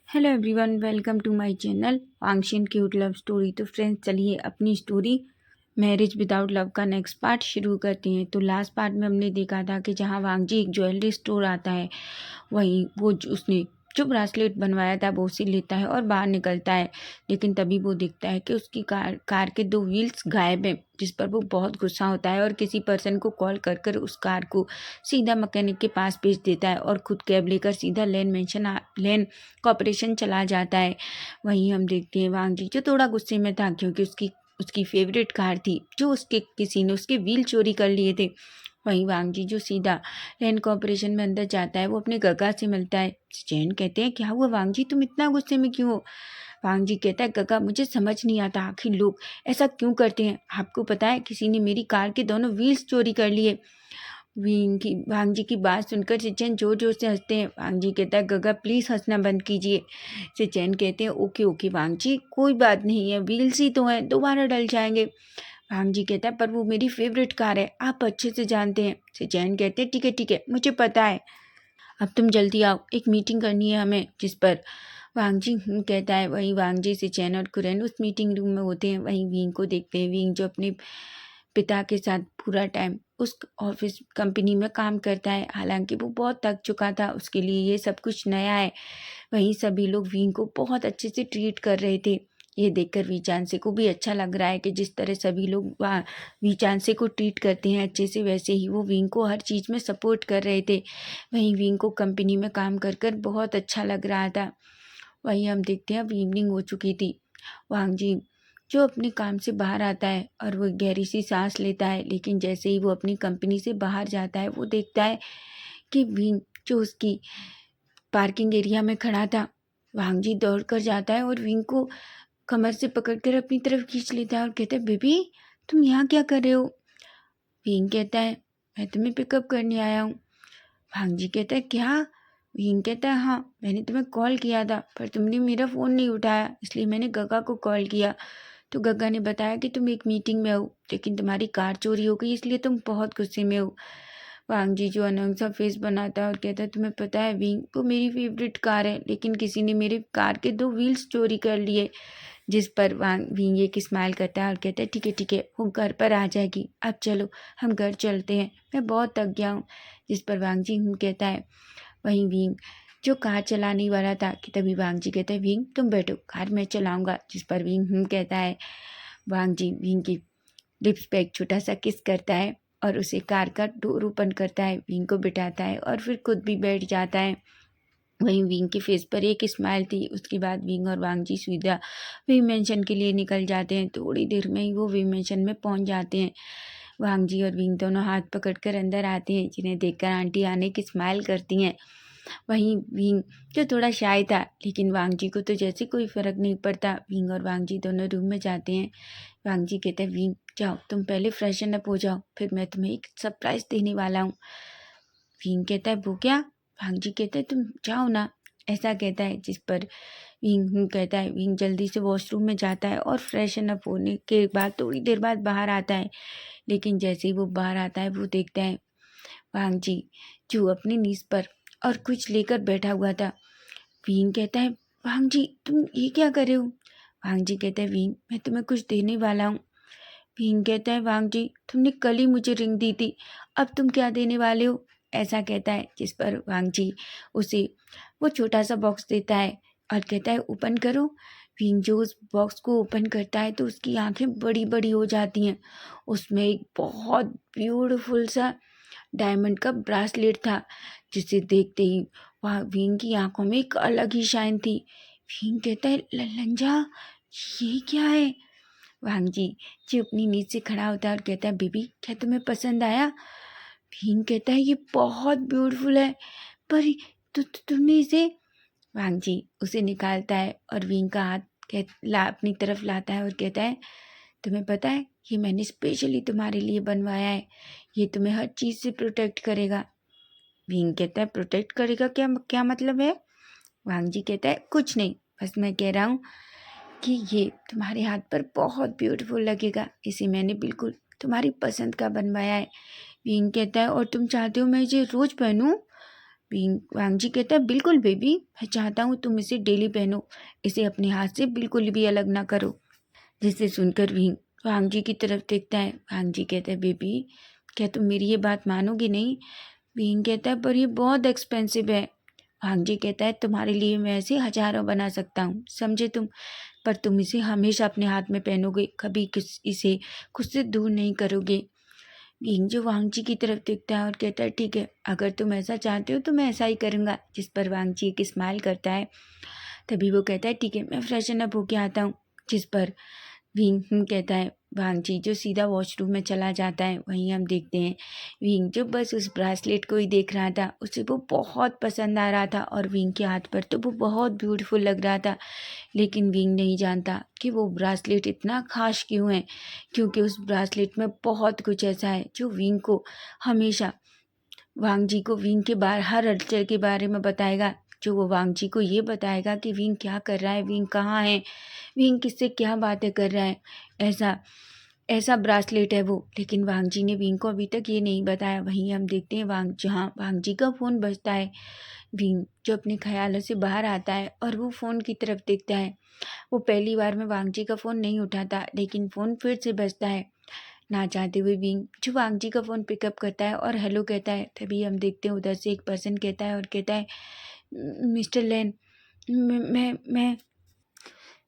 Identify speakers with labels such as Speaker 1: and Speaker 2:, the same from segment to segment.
Speaker 1: Hello everyone, welcome to my channel वांगशिन cute love story. तो friends, चलिए अपनी स्टोरी मैरिज विदाउट लव का नेक्स्ट पार्ट शुरू करते हैं। तो लास्ट पार्ट में हमने देखा था कि जहां वांगजी एक ज्वेलरी स्टोर आता है, वहीं उसने जो ब्रासलेट बनवाया था वो उसे लेता है और बाहर निकलता है। लेकिन तभी वो देखता है कि उसकी कार के 2 व्हील्स गायब हैं, जिस पर वो बहुत गुस्सा होता है और किसी पर्सन को कॉल कर कर उस कार को सीधा मैकेनिक के पास भेज देता है और खुद कैब लेकर सीधा लेन कॉर्पोरेशन चला जाता है। वहीं हम देखते हैं वांगजी जो थोड़ा गुस्से में था, क्योंकि उसकी उसकी फेवरेट कार थी जो उसके किसी ने उसके व्हील चोरी कर लिए थे। वहीं वांगजी जो सीधा लैंड कॉर्पोरेशन में अंदर जाता है, वो अपने गगा से मिलता है। जैन कहते हैं, क्या हुआ वांगजी, तुम इतना गुस्से में क्यों हो? वांगजी कहता है, गगा मुझे समझ नहीं आता आखिर लोग ऐसा क्यों करते हैं। आपको पता है किसी ने मेरी कार के दोनों व्हील्स चोरी कर लिए। वांगजी की बात सुनकर सिचैन जोर जोर से हंसते हैं। वांगजी कहता है, गगा प्लीज हंसना बंद कीजिए। सिचैन कहते हैं, ओके ओके वांगजी, कोई बात नहीं है, व्हील्स ही तो हैं, दोबारा डल जाएंगे। भांगजी कहता है, पर वो मेरी फेवरेट कार है, आप अच्छे से जानते हैं। सिचैन कहते हैं, ठीक है, मुझे पता है, अब तुम जल्दी आओ, एक मीटिंग करनी है हमें। जिस पर वांगजी कहता है। वहीं वांगजी सिचैन और कुरेन उस मीटिंग रूम में होते हैं। वहीं विंग को देखते हैं। विंग जो अपने पिता के साथ पूरा टाइम उस ऑफिस कंपनी में काम करता है, हालांकि वो बहुत थक चुका था, उसके लिए ये सब कुछ नया है। वहीं सभी लोग विंग को बहुत अच्छे से ट्रीट कर रहे थे। ये देखकर वीचांसे को भी अच्छा लग रहा है कि जिस तरह सभी लोग वीचांसे को ट्रीट करते हैं अच्छे से, वैसे ही वो विंग को हर चीज़ में सपोर्ट कर रहे थे। वहीं विंग को कंपनी में काम कर कर बहुत अच्छा लग रहा था। वहीं हम देखते हैं अब इवनिंग हो चुकी थी। वांगजी जो अपने काम से बाहर आता है और वो गहरी सी सांस लेता है, लेकिन जैसे ही वो अपनी कंपनी से बाहर जाता है, वो देखता है कि विंग जो उसकी पार्किंग एरिया में खड़ा था। वांगजी दौड़ कर जाता है और विंग को कमर से पकड़कर अपनी तरफ खींच लेता है और कहता है, बेबी तुम यहाँ क्या कर रहे हो? विंग कहता है, मैं तुम्हें पिकअप करने आया हूँ। भांजी कहता है, क्या? विंग कहता है, हाँ, मैंने तुम्हें कॉल किया था पर तुमने मेरा फ़ोन नहीं उठाया, इसलिए मैंने गगा को कॉल किया। तो गगा ने बताया कि तुम एक मीटिंग में हो, लेकिन तुम्हारी कार चोरी हो गई, इसलिए तुम बहुत गुस्से में हो। वांगजी जो अनंग सा फेस बनाता है और कहता है, तुम्हें पता है विंग, वो मेरी फेवरेट कार है, लेकिन किसी ने मेरे कार के 2 व्हील्स चोरी कर लिए। जिस पर विंग एक स्माइल करता है और कहता है, ठीक है, वो घर पर आ जाएगी, अब चलो हम घर चलते हैं, मैं बहुत थक गया हूँ। जिस पर वांगजी कहता है। वहीं विंग जो कार चलाने वाला था कि तभी वांगजी कहता है, विंग तुम बैठो, कार मैं चलाऊंगा। जिस पर विंग कहता है। वांगजी विंग की लिप्स पे एक छोटा सा किस करता है और उसे कार का डोर ओपन करता है, विंग को बिठाता है और फिर खुद भी बैठ जाता है। वहीं विंग के फेस पर एक स्माइल थी। उसके बाद विंग और वांगजी सीधा वी मेंशन के लिए निकल जाते हैं। थोड़ी देर में ही वो वी मेंशन में पहुंच जाते हैं। वांगजी और विंग दोनों हाथ पकड़कर अंदर आते हैं, जिन्हें देखकर आंटी आने की स्माइल करती हैं। वहीं विंग जो थोड़ा शाय था, लेकिन वांगजी को तो जैसे कोई फर्क नहीं पड़ता। विंग और वांगजी दोनों रूम में जाते हैं। वांगजी कहता है, विंग जाओ तुम पहले फ्रेशन अप हो जाओ, फिर मैं तुम्हें एक सरप्राइज देने वाला हूँ। विंग कहता है, वो क्या? वांगजी कहता है, तुम जाओ ना, ऐसा कहता है। जिस पर विंग कहता है। विंग जल्दी से वॉशरूम में जाता है और फ्रेशन अप होने के बाद थोड़ी देर बाद बाहर आता है। लेकिन जैसे ही वो बाहर आता है, वो देखता है वांगजी जो अपनी नीज पर और कुछ लेकर बैठा हुआ था। विंग कहता है, वांगजी तुम ये क्या कर रहे हो? वांगजी कहता है, विंग मैं तुम्हें कुछ देने वाला हूँ। विंग कहता है, वांगजी तुमने कल ही मुझे रिंग दी थी, अब तुम क्या देने वाले हो? ऐसा कहता है। जिस पर वांगजी उसे वो छोटा सा बॉक्स देता है और कहता है, ओपन करो। विंग जो उस बॉक्स को ओपन करता है तो उसकी आंखें बड़ी बड़ी हो जाती हैं। उसमें एक बहुत ब्यूटीफुल सा डायमंड का ब्रासलेट था, जिसे देखते ही वहाँ विंग की आंखों में एक अलग ही शाइन थी। विंग कहता है, लंजा ये क्या है? वांगजी जो अपनी नींद से खड़ा होता है और कहता है, बेबी क्या तुम्हें पसंद आया? विंग कहता है, ये बहुत ब्यूटीफुल है, पर तुमने इसे। वांगजी उसे निकालता है और विंग का हाथ अपनी तरफ लाता है और कहता है, तुम्हें पता है ये मैंने स्पेशली तुम्हारे लिए बनवाया है, ये तुम्हें हर चीज़ से प्रोटेक्ट करेगा। विंग कहता है, प्रोटेक्ट करेगा? क्या क्या मतलब है? वांगजी कहता है, कुछ नहीं, बस मैं कह रहा हूँ कि ये तुम्हारे हाथ पर बहुत ब्यूटीफुल लगेगा, इसे मैंने बिल्कुल तुम्हारी पसंद का बनवाया है। विंग कहता है, और तुम चाहते हो मैं इसे रोज पहनूं? वांग जी कहता है बिल्कुल बेबी, मैं चाहता हूँ तुम इसे डेली पहनो, इसे अपने हाथ से बिल्कुल भी अलग ना करो। जिसे सुनकर वांग जी की तरफ देखता है। वांग जी कहता है बेबी, क्या तुम मेरी ये बात मानोगी नहीं? विंग कहता है पर ये बहुत एक्सपेंसिव है। वांग जी कहता है तुम्हारे लिए मैं ऐसे हजारों बना सकता हूँ, समझे तुम, पर तुम इसे हमेशा अपने हाथ में पहनोगे, कभी इसे खुद से दूर नहीं करोगे। विंग जो वांग जी की तरफ देखता है और कहता है ठीक है, अगर तुम ऐसा चाहते हो तो मैं ऐसा ही करूँगा। जिस पर वांग जी एक स्माइल करता है। तभी वो कहता है ठीक है, मैं फ्रेशन अप होके आता हूँ। जिस पर विंग कहता है। वांग जी जो सीधा वॉशरूम में चला जाता है। वहीं हम देखते हैं विंग जो बस उस ब्रासलेट को ही देख रहा था, उसे वो बहुत पसंद आ रहा था और विंग के हाथ पर तो वो बहुत ब्यूटीफुल लग रहा था। लेकिन विंग नहीं जानता कि वो ब्रासलेट इतना खास क्यों है, क्योंकि उस ब्रासलेट में बहुत कुछ ऐसा है जो विंग को हमेशा वांग जी को विंग के बारे हर हलचल के बारे में बताएगा, जो वो वांग जी को ये बताएगा कि विंग क्या कर रहा है, विंग कहाँ है, विंग किससे क्या बातें कर रहा है। ऐसा ऐसा ब्रासलेट है वो। लेकिन वांग जी ने विंग को अभी तक ये नहीं बताया। वहीं हम देखते हैं जहाँ वांग जी का फ़ोन बजता है। विंग जो अपने ख्यालों से बाहर आता है और वो फ़ोन की तरफ देखता है। वो पहली बार में वांग जी का फ़ोन नहीं उठाता, लेकिन फ़ोन फिर से बजता है। ना चाहते हुए विंग जो वांग जी का फ़ोन पिकअप करता है और हेलो कहता है। तभी हम देखते हैं उधर से एक पर्सन कहता है और कहता है मिस्टर लेन, मैं मैं मैं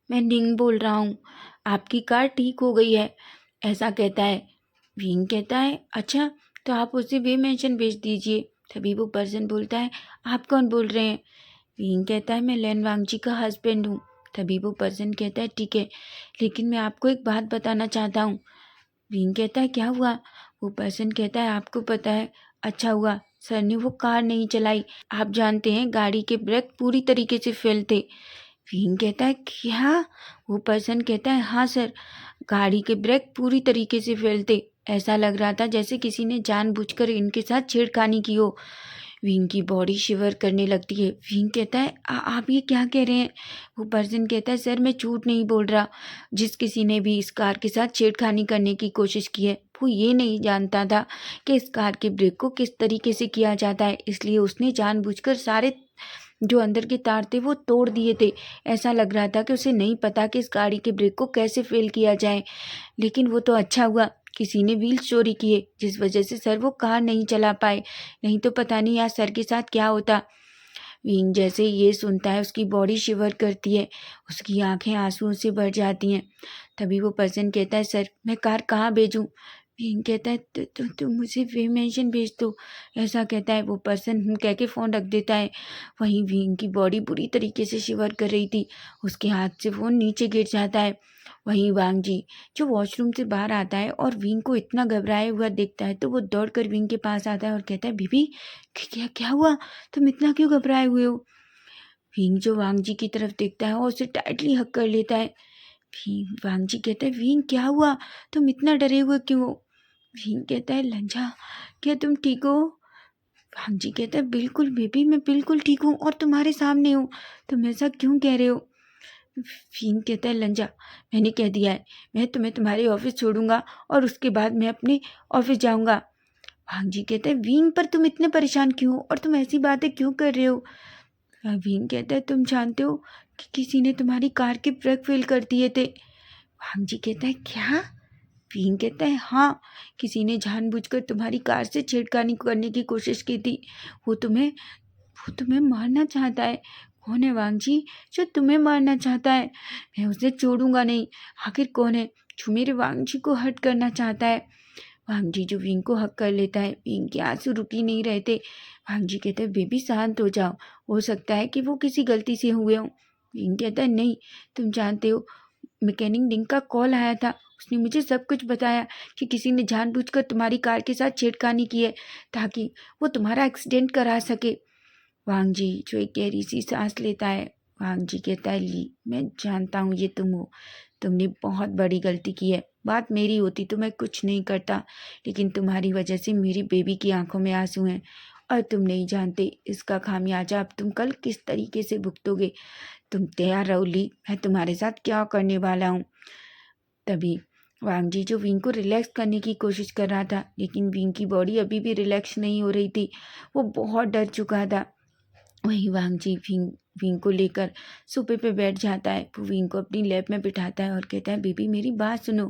Speaker 1: मैं निंग बोल रहा हूँ, आपकी कार ठीक हो गई है, ऐसा कहता है। विंग कहता है अच्छा, तो आप उसे वे मेंशन भेज दीजिए। तभी वो पर्सन बोलता है आप कौन बोल रहे हैं? विंग कहता है मैं लेन वांग जी का हस्बैंड हूँ। तभी वो पर्सन कहता है ठीक है, लेकिन मैं आपको एक बात बताना चाहता हूँ। विंग कहता है क्या हुआ? वो पर्सन कहता है आपको पता है, अच्छा हुआ सर ने वो कार नहीं चलाई। आप जानते हैं गाड़ी के ब्रेक पूरी तरीके से फेल थे। विंग कहता है क्या? वो पर्सन कहता है हाँ सर, गाड़ी के ब्रेक पूरी तरीके से फेल थे। ऐसा लग रहा था जैसे किसी ने जानबूझकर इनके साथ छेड़खानी की हो। विंग की बॉडी शिवर करने लगती है। विंग कहता है आप ये क्या कह रहे हैं? वो पर्सन कहता है सर मैं झूठ नहीं बोल रहा। जिस किसी ने भी इस कार के साथ छेड़खानी करने की कोशिश की है, वो ये नहीं जानता था कि इस कार के ब्रेक को किस तरीके से किया जाता है, इसलिए उसने जानबूझकर सारे जो अंदर के तार थे वो तोड़ दिए थे। ऐसा लग रहा था कि उसे नहीं पता कि इस गाड़ी के ब्रेक को कैसे फेल किया जाए। लेकिन वो तो अच्छा हुआ किसी ने व्हील चोरी किए, जिस वजह से सर वो कार नहीं चला पाए, नहीं तो पता नहीं आज सर के साथ क्या होता। विंग जैसे ये सुनता है उसकी बॉडी शिवर करती है, उसकी आंखें आंसुओं से भर जाती हैं। तभी वो पर्सन कहता है सर मैं कार कहाँ भेजूं? विंग कहता है तुम मुझे वे मेंशन भेज दो, ऐसा कहता है। वो पर्सन कह के फ़ोन रख देता है। वहीं विंग की बॉडी बुरी तरीके से शिवर कर रही थी, उसके हाथ से फ़ोन नीचे गिर जाता है। वहीं वांग जी जो वॉशरूम से बाहर आता है और विंग को इतना घबराया हुआ देखता है, तो वो दौड़कर विंग के पास आता है और कहता है बीबी क्या क्या हुआ, तुम इतना क्यों घबराए हुए हो? विंग जो वांग जी की तरफ देखता है और उसे टाइटली हक कर लेता है। वांग जी कहता है विंग क्या हुआ, तुम इतना डरे हुए क्यों हो? विंग कहता है लंजा, क्या तुम ठीक हो? वांग जी कहता है बिल्कुल बेबी, मैं बिल्कुल ठीक हूँ और तुम्हारे सामने हूँ, तुम ऐसा क्यों कह रहे हो? विंग कहता है लंजा, मैंने कह दिया है मैं तुम्हें तुम्हारे ऑफिस छोड़ूंगा और उसके बाद मैं अपने ऑफिस जाऊंगा। वांग जी कहते हैं विंग पर तुम इतने परेशान क्यों हो और तुम ऐसी बातें क्यों कर रहे हो? विंग कहता है तुम जानते हो कि किसी ने तुम्हारी कार के ब्रेक फेल कर दिए थे। वांग जी कहता है क्या? विंग कहता है हाँ, किसी ने जानबूझकर तुम्हारी कार से छेड़खानी करने की कोशिश की थी। वो तुम्हें वो तुम्हें मारना चाहता है। कौन है वांग जी जो तुम्हें मारना चाहता है? मैं उसे छोड़ूंगा नहीं। आखिर कौन है जो मेरे वांग जी को हर्ट करना चाहता है? वांग जी जो विंग को हक कर लेता है। विंग के आंसू रुक ही नहीं रहे थे। वांग जी कहते हैं बेबी शांत हो जाओ, हो सकता है कि वो किसी गलती से हुए हों। विंग कहता है नहीं, तुम जानते हो मैकेनिक डिंग का कॉल आया था, उसने मुझे सब कुछ बताया कि किसी ने जानबूझकर तुम्हारी कार के साथ छेड़खानी की है ताकि वो तुम्हारा एक्सीडेंट करा सके। वांग जी जो एक गहरी सी सांस लेता है। वांग जी कहता है ली, मैं जानता हूँ ये तुम हो, तुमने बहुत बड़ी गलती की है। बात मेरी होती तो मैं कुछ नहीं करता, लेकिन तुम्हारी वजह से मेरी बेबी की आंखों में आंसू हैं और तुम नहीं जानते इसका खामियाजा अब तुम कल किस तरीके से भुगतोगे। तुम तैयार रहो ली, मैं तुम्हारे साथ क्या करने वाला हूँ। तभी वांग जी जो विंग को रिलैक्स करने की कोशिश कर रहा था, लेकिन विंग की बॉडी अभी भी रिलैक्स नहीं हो रही थी। वो बहुत डर चुका था। वहीं वांग जी विंग विंग को लेकर सोफे पे बैठ जाता है। वो विंग को अपनी लैब में बिठाता है और कहता है, बेबी मेरी बात सुनो।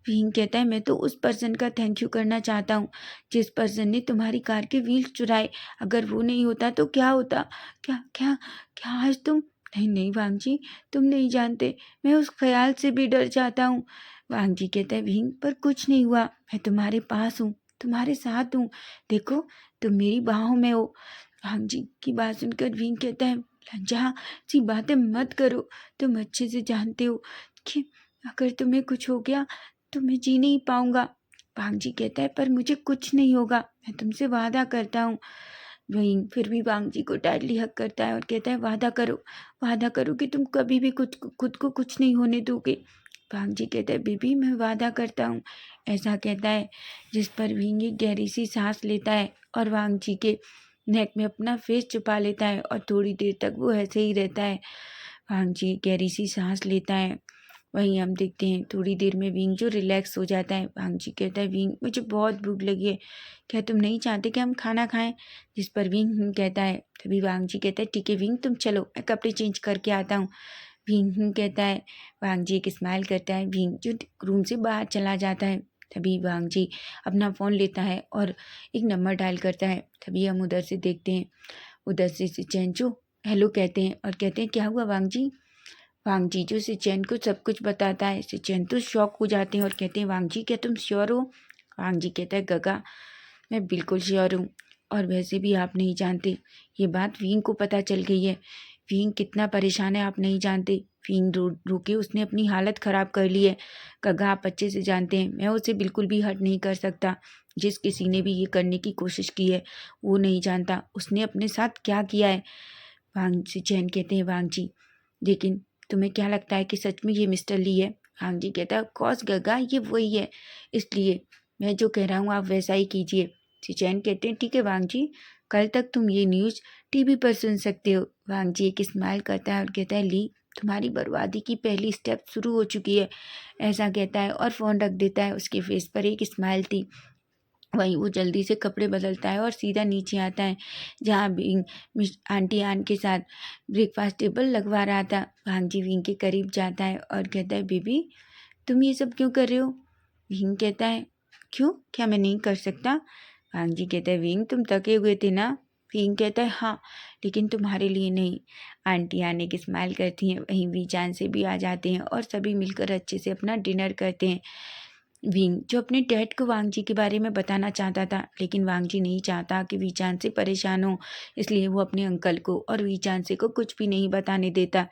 Speaker 1: विंग कहता है, मैं तो उस पर्सन का थैंक यू करना चाहता हूँ जिस पर्सन ने तुम्हारी कार के व्हील्स चुराए। अगर वो नहीं होता तो क्या होता? क्या क्या क्या आज तुम? नहीं नहीं वांग जी, तुम नहीं जानते, मैं उस ख्याल से भी डर जाता हूँ। वांग जी कहता है, विंग पर कुछ नहीं हुआ, मैं तुम्हारे पास हूँ, तुम्हारे साथ हूँ, देखो तुम मेरी बाहों में हो। वांग जी की बात सुनकर विंग कहता है, लज्जा सी बातें मत करो, तुम अच्छे से जानते हो कि अगर तुम्हें कुछ हो गया तो मैं जी नहीं पाऊंगा। वांग जी कहता है, पर मुझे कुछ नहीं होगा, मैं तुमसे वादा करता हूँ। वहीं फिर भी वांग जी को टाइटली हक करता है और कहता है, वादा करो कि तुम कभी भी खुद को कुछ नहीं होने दोगे। वांग जी कहता है, बेबी मैं वादा करता हूँ। ऐसा कहता है जिस पर विंग एक गहरी सी सांस लेता है और वांग जी के नेक में अपना फेस छुपा लेता है और थोड़ी देर तक वो ऐसे ही रहता है। वांग जी गहरी सी सांस लेता है। वहीं हम देखते हैं थोड़ी देर में विंग जो रिलैक्स हो जाता है। वांग जी कहता है, विंग मुझे बहुत भूख लगी है, क्या तुम नहीं चाहते कि हम खाना खाएं? जिस पर विंग कहता है। तभी वांग जी कहता है, ठीक है विंग तुम चलो, मैं कपड़े चेंज करके आता हूँ। विंग कहता है। वांग जी एक स्माइल करता है। विंग जो रूम से बाहर चला जाता है। तभी वांग जी अपना फ़ोन लेता है और एक नंबर डायल करता है। तभी हम उधर से देखते हैं, उधर से सिचेंचो हेलो कहते हैं और कहते हैं, क्या हुआ वांग जी? वांग जी जो सिचेन को सब कुछ बताता है। सिचेन तो शॉक हो जाते हैं और कहते हैं, वांग जी क्या तुम श्योर हो? वांग जी कहता है, गगा मैं बिल्कुल श्योर हूँ, और वैसे भी आप नहीं जानते, ये बात विंग को पता चल गई है। विंग कितना परेशान है आप नहीं जानते। विंग रो के उसने अपनी हालत ख़राब कर ली है। गगा आप अच्छे से जानते हैं, मैं उसे बिल्कुल भी हर्ट नहीं कर सकता। जिस किसी ने भी ये करने की कोशिश की है वो नहीं जानता उसने अपने साथ क्या किया है। वांग सिचेन कहते हैं, वांग जी लेकिन तुम्हें क्या लगता है कि सच में ये मिस्टर ली है? वांग जी कहता है, ऑफ कोर्स गगा ये वही है, इसलिए मैं जो कह रहा हूँ आप वैसा ही कीजिए। सिचैन कहते हैं, ठीक है वांग जी, कल तक तुम ये न्यूज़ टीवी पर सुन सकते हो। वांग जी एक स्माइल करता है और कहता है, ली तुम्हारी बर्बादी की पहली स्टेप शुरू हो चुकी है, ऐसा कहता है और फ़ोन रख देता है। उसके फेस पर एक स्माइल थी। वहीं वो जल्दी से कपड़े बदलता है और सीधा नीचे आता है जहाँ विंग आंटी आन के साथ ब्रेकफास्ट टेबल लगवा रहा था। वांग जी विंग के करीब जाता है और कहता है, बेबी तुम ये सब क्यों कर रहे हो? विंग कहता है, क्यों, क्या मैं नहीं कर सकता? वांग जी कहता है, विंग तुम थके हुए थे ना? विंग कहता है, हाँ लेकिन तुम्हारे लिए नहीं। आंटी आने की स्माइल करती हैं। वहीं वीचान से भी आ जाते हैं और सभी मिलकर अच्छे से अपना डिनर करते हैं। विंग जो अपने डैड को वांग जी के बारे में बताना चाहता था, लेकिन वांग जी नहीं चाहता कि वीचान से परेशान हो, इसलिए वो अपने अंकल को और वीचान से को कुछ भी नहीं बताने देता।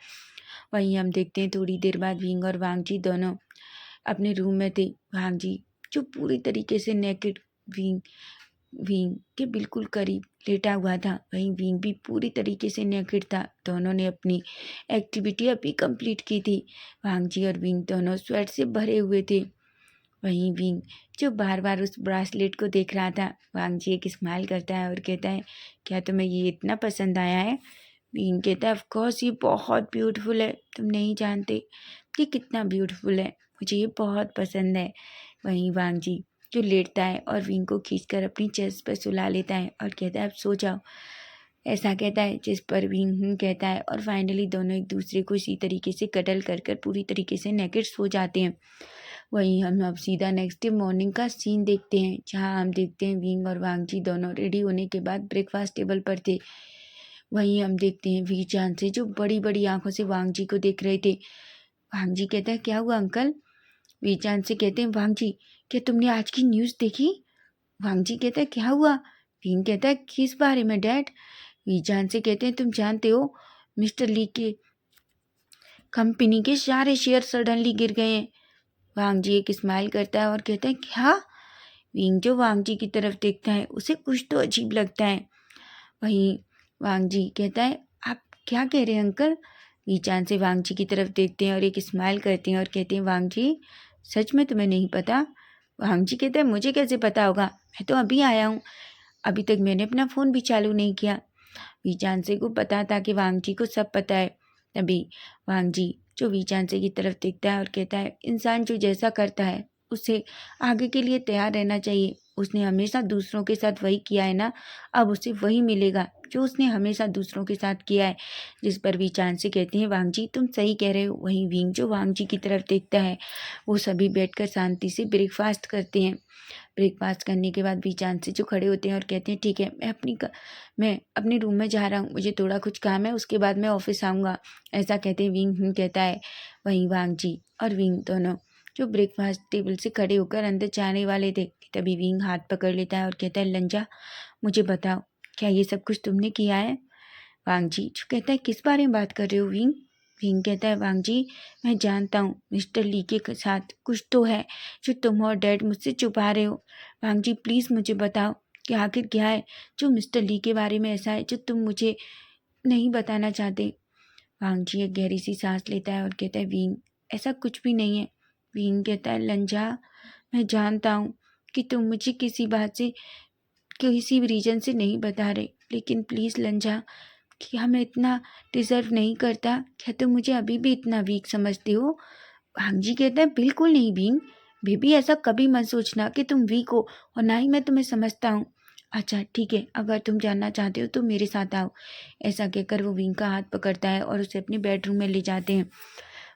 Speaker 1: वहीं हम देखते हैं थोड़ी देर बाद विंग और वांग जी दोनों अपने रूम में थे। वांग जी जो पूरी तरीके से नेकेड विंग विंग के बिल्कुल करीब लेटा हुआ था, वहीं विंग भी पूरी तरीके से नेकेड था। दोनों ने अपनी एक्टिविटी अभी कंप्लीट की थी। वांग जी और विंग दोनों स्वेट से भरे हुए थे। वहीं विंग जो बार बार उस ब्रासलेट को देख रहा था। वांग जी एक स्माइल करता है और कहता है, क्या तुम्हें ये इतना पसंद आया है? विंग कहता है, ऑफ कोर्स ये बहुत ब्यूटीफुल है, तुम नहीं जानते ये कितना ब्यूटीफुल है, मुझे ये बहुत पसंद है। वहीं वांग जी जो लेटता है और विंग को खींचकर अपनी चेस्ट पर सुला लेता है और कहता है, अब सो जाओ, ऐसा कहता है। जिस पर विंग कहता है और फाइनली दोनों एक दूसरे को इसी तरीके से कटल कर कर पूरी तरीके से नेकेड सो जाते हैं। वहीं हम अब सीधा नेक्स्ट डे मॉर्निंग का सीन देखते हैं, जहां हम देखते हैं विंग और वांग जी दोनों रेडी होने के बाद ब्रेकफास्ट टेबल पर थे। वहीं हम देखते हैं वी चांद से जो बड़ी बड़ी आंखों से वांग जी को देख रहे थे। वांग जी कहता है, क्या हुआ अंकल? वी चांद से कहते हैं, वांग जी क्या तुमने आज की न्यूज़ देखी? वांग जी कहता है, क्या हुआ? विंग कहता है, किस बारे में डैड? वी चांद से कहते हैं, तुम जानते हो मिस्टर ली के कंपनी के सारे शेयर सडनली गिर गए हैं। वांग जी एक स्माइल करता है और कहता है, क्या? विंग जो वांग जी की तरफ देखता है उसे कुछ तो अजीब लगता है। वहीं वांग जी कहता है, आप क्या कह रहे हैं अंकल? वीचान से वांग जी की तरफ देखते हैं और एक स्माइल करते हैं और कहते हैं, वांग जी सच में तुम्हें नहीं पता? वांग जी कहता है, मुझे कैसे पता होगा, मैं तो अभी आया हूँ, अभी तक मैंने अपना फ़ोन भी चालू नहीं किया। वीचान से को पता था कि वांग जी को सब पता है। तभी वांग जी जो वीचान से की तरफ देखता है और कहता है, इंसान जो जैसा करता है उसे आगे के लिए तैयार रहना चाहिए। उसने हमेशा दूसरों के साथ वही किया है ना, अब उसे वही मिलेगा जो उसने हमेशा दूसरों के साथ किया है। जिस पर भी चांसी कहती हैं वांग जी तुम सही कह रहे हो। वहीं विंग जो वांग जी की तरफ देखता है, वो सभी बैठकर शांति से ब्रेकफास्ट करते हैं। ब्रेकफास्ट करने के बाद भी चांसी जो खड़े होते हैं और कहते हैं ठीक है मैं अपने रूम में जा रहा हूँ, मुझे थोड़ा कुछ काम है, उसके बाद मैं ऑफिस आऊँगा। ऐसा कहते हैं विंग कहता है। वहीं वांग जी और विंग दोनों जो ब्रेकफास्ट टेबल से खड़े होकर अंदर जाने वाले थे, तभी विंग हाथ पकड़ लेता है और कहता है लंजा मुझे बताओ क्या ये सब कुछ तुमने किया है। वांग जी जो कहता है किस बारे में बात कर रहे हो विंग। विंग कहता है वांग जी मैं जानता हूँ मिस्टर ली के साथ कुछ तो है जो तुम और डैड मुझसे छुपा रहे हो। वांग जी प्लीज़ मुझे बताओ कि आखिर क्या है जो मिस्टर ली के बारे में ऐसा है जो तुम मुझे नहीं बताना चाहते। वांग जी एक गहरी सी सांस लेता है और कहता है विंग ऐसा कुछ भी नहीं है। विंग कहता है लंजा मैं जानता हूँ कि तुम मुझे किसी बात से किसी भी रीजन से नहीं बता रहे, लेकिन प्लीज़ लंजा क्या मैं इतना डिज़र्व नहीं करता। क्या तुम मुझे अभी भी इतना वीक समझते हो। भांग जी कहता है बिल्कुल नहीं बींग, बेबी ऐसा कभी मत सोचना कि तुम वीक हो और ना ही मैं तुम्हें समझता हूँ। अच्छा ठीक है अगर तुम जानना चाहते हो तो मेरे साथ आओ। ऐसा कहकर वो विंग का हाथ पकड़ता है और उसे अपने बेडरूम में ले जाते हैं।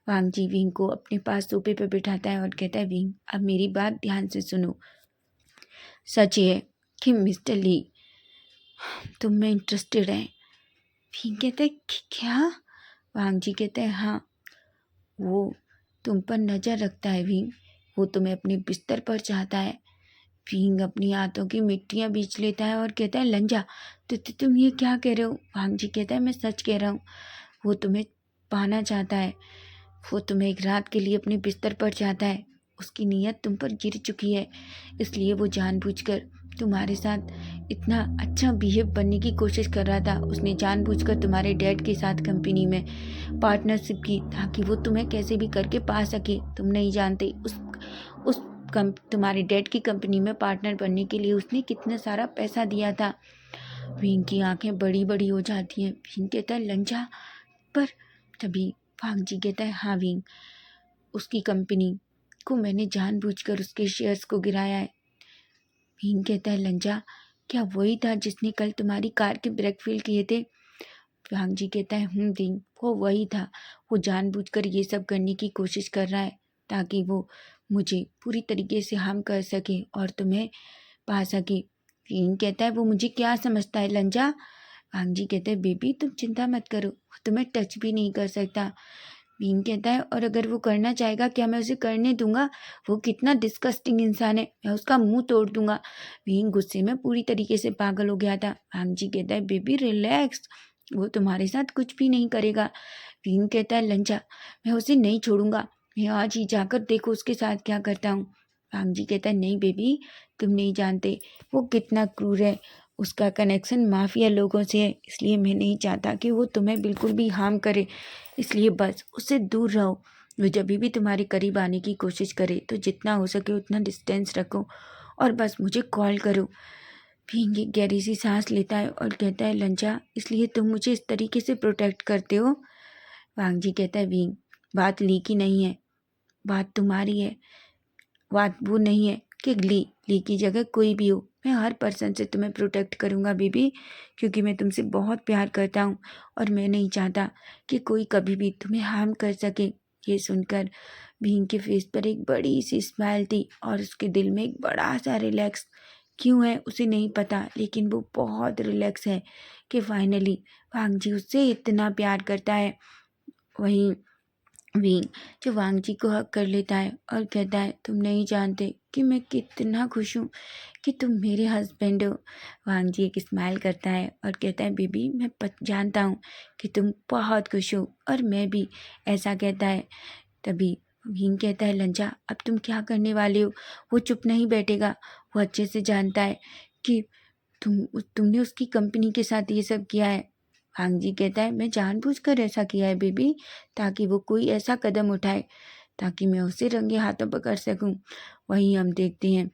Speaker 1: वांग जी विंग को अपने पास सोफे पर बिठाता है और कहता है विंग अब मेरी बात ध्यान से सुनो। सच है कि मिस्टर ली तुम में इंटरेस्टेड है। विंग कहता है कि क्या। वांग जी कहते हैं हाँ वो तुम पर नज़र रखता है विंग, वो तुम्हें अपने बिस्तर पर चाहता है। विंग अपनी हाथों की मिट्टियाँ बींच लेता है और कहता है लंजा तुम ये क्या कह रहे हो। वांग जी कहता है मैं सच कह रहा हूँ, वो तुम्हें पाना चाहता है, वो तुम्हें एक रात के लिए अपने बिस्तर पर चाहता है। उसकी नीयत तुम पर गिर चुकी है, इसलिए वो जानबूझकर तुम्हारे साथ इतना अच्छा बिहेव बनने की कोशिश कर रहा था। उसने जानबूझकर तुम्हारे डैड के साथ कंपनी में पार्टनरशिप की ताकि वो तुम्हें कैसे भी करके पा सके। तुम नहीं जानते उस तुम्हारे डैड की कंपनी में पार्टनर बनने के लिए उसने कितना सारा पैसा दिया था। विंग की आंखें बड़ी बड़ी हो जाती हैं। विंग कहता है लंजा पर तभी वांग जी कहता है हाँ विंग उसकी कंपनी को मैंने जानबूझकर उसके शेयर्स को गिराया है। विंग कहता है लंजा क्या वही था जिसने कल तुम्हारी कार के ब्रेक फेल किए थे। वांग जी कहता है विंग वो वही था, वो जानबूझकर ये सब करने की कोशिश कर रहा है ताकि वो मुझे पूरी तरीके से हार्म कर सके और तुम्हें पा सके। विंग कहता है वो मुझे क्या समझता है लंजा। वांग जी कहते हैं बेबी तुम चिंता मत करो, वो तुम्हें टच भी नहीं कर सकता। विंग कहता है और अगर वो करना चाहेगा क्या मैं उसे करने दूंगा। वो कितना डिस्कस्टिंग इंसान है, मैं उसका मुंह तोड़ दूंगा। विंग गुस्से में पूरी तरीके से पागल हो गया था। वांग जी कहता है बेबी रिलैक्स, वो तुम्हारे साथ कुछ भी नहीं करेगा। विंग कहता है लंजा मैं उसे नहीं छोड़ूंगा, मैं आज ही जाकर देखो उसके साथ क्या करता हूँ। वांग जी कहता है नहीं बेबी तुम नहीं जानते वो कितना क्रूर है, उसका कनेक्शन माफिया लोगों से है, इसलिए मैं नहीं चाहता कि वो तुम्हें बिल्कुल भी हार्म करे, इसलिए बस उससे दूर रहो। वो जब भी तुम्हारे करीब आने की कोशिश करे तो जितना हो सके उतना डिस्टेंस रखो और बस मुझे कॉल करो। विंग एक गहरी सी सांस लेता है और कहता है लंजा इसलिए तुम मुझे इस तरीके से प्रोटेक्ट करते हो। वांग जी कहता है विंग बात ली की नहीं है, बात तुम्हारी है, बात वो नहीं है कि ली की जगह कोई भी हो, मैं हर पर्सन से तुम्हें प्रोटेक्ट करूँगा बेबी, क्योंकि मैं तुमसे बहुत प्यार करता हूँ और मैं नहीं चाहता कि कोई कभी भी तुम्हें हार्म कर सके। ये सुनकर भीम के फेस पर एक बड़ी सी स्माइल थी और उसके दिल में एक बड़ा सा रिलैक्स क्यों है उसे नहीं पता, लेकिन वो बहुत रिलैक्स है कि फाइनली वांग जी उससे इतना प्यार करता है। वहीं विंग जो वांग जी को हक कर लेता है और कहता है तुम नहीं जानते कि मैं कितना खुश हूँ कि तुम मेरे हस्बैंड हो। वांग जी एक स्माइल करता है और कहता है बेबी मैं जानता हूँ कि तुम बहुत खुश हो और मैं भी। ऐसा कहता है तभी विंग कहता है लंजा अब तुम क्या करने वाले हो। वो चुप नहीं बैठेगा, वो अच्छे से जानता है कि तुमने उसकी कंपनी के साथ ये सब किया है। वांग जी कहता है मैं जानबूझकर ऐसा किया है बेबी, ताकि वो कोई ऐसा कदम उठाए ताकि मैं उसे रंगे हाथों पकड़ सकूं। वहीं हम देखते हैं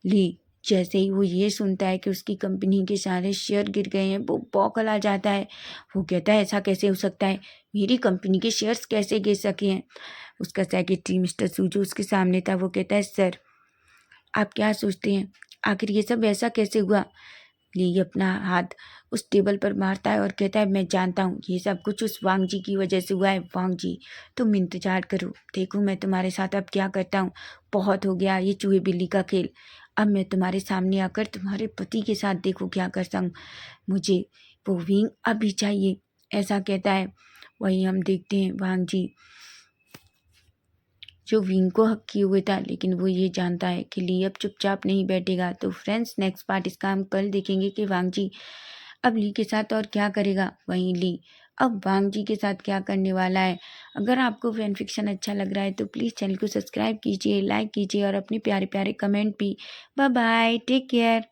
Speaker 1: ली जैसे ही वो ये सुनता है कि उसकी कंपनी के सारे शेयर गिर गए हैं, वो बौखला जाता है। वो कहता है ऐसा कैसे हो सकता है, मेरी कंपनी के शेयर्स कैसे गिर सके हैं। उसका सेक्रेटरी मिस्टर सूजो उसके सामने था। वो कहता है सर, आप क्या सोचते हैं, आखिर ये सब ऐसा कैसे हुआ। ये अपना हाथ उस टेबल पर मारता है और कहता है मैं जानता हूँ ये सब कुछ उस वांग जी की वजह से हुआ है। वांग जी, तुम इंतजार करो, देखो मैं तुम्हारे साथ अब क्या करता हूँ। बहुत हो गया ये चूहे बिल्ली का खेल, अब मैं तुम्हारे सामने आकर तुम्हारे पति के साथ देखो क्या करता हूँ। मुझे वो विंग अभी चाहिए, ऐसा कहता है। वही हम देखते हैं वांग जी जो विंग को हक किए हुए था, लेकिन वो ये जानता है कि ली अब चुपचाप नहीं बैठेगा। तो फ्रेंड्स, नेक्स्ट पार्ट इसका हम कल देखेंगे कि वांग जी अब ली के साथ और क्या करेगा। वहीं ली अब वांग जी के साथ क्या करने वाला है। अगर आपको फैन फिक्शन अच्छा लग रहा है तो प्लीज़ चैनल को सब्सक्राइब कीजिए, लाइक कीजिए और अपने प्यारे प्यारे कमेंट भी। Bye bye, take care.